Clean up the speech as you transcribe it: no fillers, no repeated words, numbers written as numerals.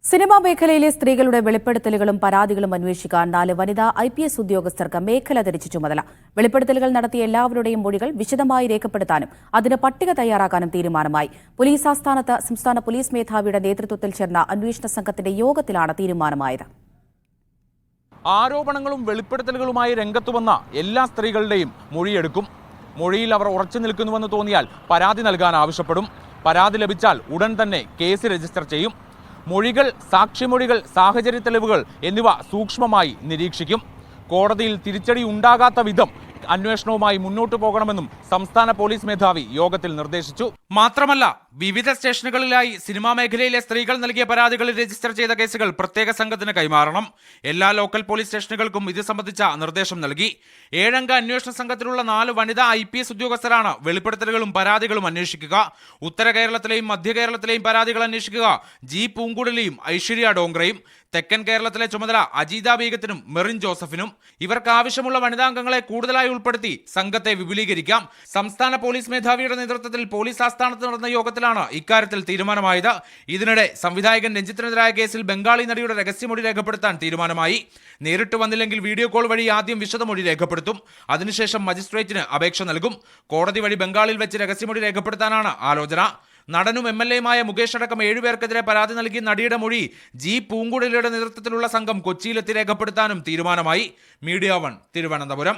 Cinema മേഖലയിലെ സ്ത്രീകളുടെ വെളിപ്പെടുത്തലുകളും പരാതികളും അന്വേഷിക്കാൻ 4 വനിതാ IPS ഉദ്യോഗസ്ഥർക്ക് മേഖല തിരിച്ചു ചുമതല. വെളിപ്പെടുത്തലുകൾ നടത്തിയ എല്ലാവരുടെയും മൊഴികൾ വിശദമായി രേഖപ്പെടുത്താനും അതിന് പട്ടിക തയ്യാറാക്കാനും തീരുമാനമായി. പോലീസ് ആസ്ഥാനത്ത് സംസ്ഥാന പോലീസ് മേധാവിയുടെ നേതൃത്വത്തിൽ ചേർന്ന അന്വേഷണ സംഘത്തിന്റെ യോഗത്തിലാണ് തീരുമാനമായത്. ആരോപണങ്ങളും വെളിപ്പെടുത്തലുകളുമായി രംഗത്തുവന്ന എല്ലാ സ്ത്രീകളുടെയും മൊഴിയെടുക്കും. മൊഴിയിൽ അവർ ഉറച്ചു നിൽക്കുന്നുവെന്ന് തോന്നിയാൽ പരാതി നൽകാൻ ആവശ്യപ്പെടും. പരാതി ലഭിച്ചാൽ ഉടൻ തന്നെ കേസ് രജിസ്റ്റർ ചെയ്യും. മൊഴികൾ, സാക്ഷിമൊഴികൾ, സാഹചര്യ തെളിവുകൾ എന്നിവ സൂക്ഷ്മമായി നിരീക്ഷിക്കും. കോടതിയിൽ തിരിച്ചടി ഉണ്ടാകാത്ത വിധം അന്വേഷണവുമായി മുന്നോട്ടു പോകണമെന്നും സംസ്ഥാന പോലീസ് മേധാവി യോഗത്തിൽ നിർദ്ദേശിച്ചു. മാത്രമല്ല, വിവിധ സ്റ്റേഷനുകളിലായി സിനിമാ മേഖലയിലെ സ്ത്രീകൾ നൽകിയ പരാതികളിൽ രജിസ്റ്റർ ചെയ്ത കേസുകൾ പ്രത്യേക സംഘത്തിന് കൈമാറണം. എല്ലാ ലോക്കൽ പോലീസ് സ്റ്റേഷനുകൾക്കും ഇത് സംബന്ധിച്ച നിർദ്ദേശം നൽകി. 7 അംഗ അന്വേഷണ സംഘത്തിലുള്ള 4 വനിതാ IPS ഉദ്യോഗസ്ഥരാണ് വെളിപ്പെടുത്തലുകളും പരാതികളും അന്വേഷിക്കുക. ഉത്തര കേരളത്തിലെയും മധ്യ കേരളത്തിലെയും പരാതികൾ അന്വേഷിക്കുക G. പൂങ്കുഴലിയും ഐശ്വര്യ ഡോങ്ക്രയും. തെക്കൻ കേരളത്തിലെ ചുമതല അജീത ബീഗത്തിനും മെറിൻ ജോസഫിനും. ഇവർക്ക് ആവശ്യമുള്ള വനിതാംഗങ്ങളെ കൂടുതലായി ഉൾപ്പെടുത്തി സംഘത്തെ വിപുലീകരിക്കാം. സംസ്ഥാന പോലീസ് മേധാവിയുടെ നേതൃത്വത്തിൽ പോലീസ് ആസ്ഥാനത്ത് നടന്ന യോഗത്തിലാണ് ഇക്കാര്യത്തിൽ തീരുമാനമായത്. ഇതിനിടെ സംവിധായകൻ രഞ്ജിത്തിനെതിരായ കേസിൽ ബംഗാളി നടിയുടെ രഹസ്യമൊഴി രേഖപ്പെടുത്താൻ തീരുമാനമായി. നേരിട്ട് വന്നില്ലെങ്കിൽ വീഡിയോ കോൾ വഴി ആദ്യം വിശദമൊഴി രേഖപ്പെടുത്തും. അതിനുശേഷം മജിസ്ട്രേറ്റിന് അപേക്ഷ നൽകും. കോടതി വഴി ബംഗാളിൽ വെച്ച് രഹസ്യമൊഴി രേഖപ്പെടുത്താനാണ് ആലോചന. നടനും MLA-യുമായ മുകേഷ് അടക്കം 7 പേർക്കെതിരെ പരാതി നൽകിയ നടിയുടെ മൊഴി G. പൂങ്കുഴലിയുടെ നേതൃത്വത്തിലുള്ള സംഘം കൊച്ചിയിലെത്തി രേഖപ്പെടുത്താനും തീരുമാനമായി. മീഡിയ 1 തിരുവനന്തപുരം.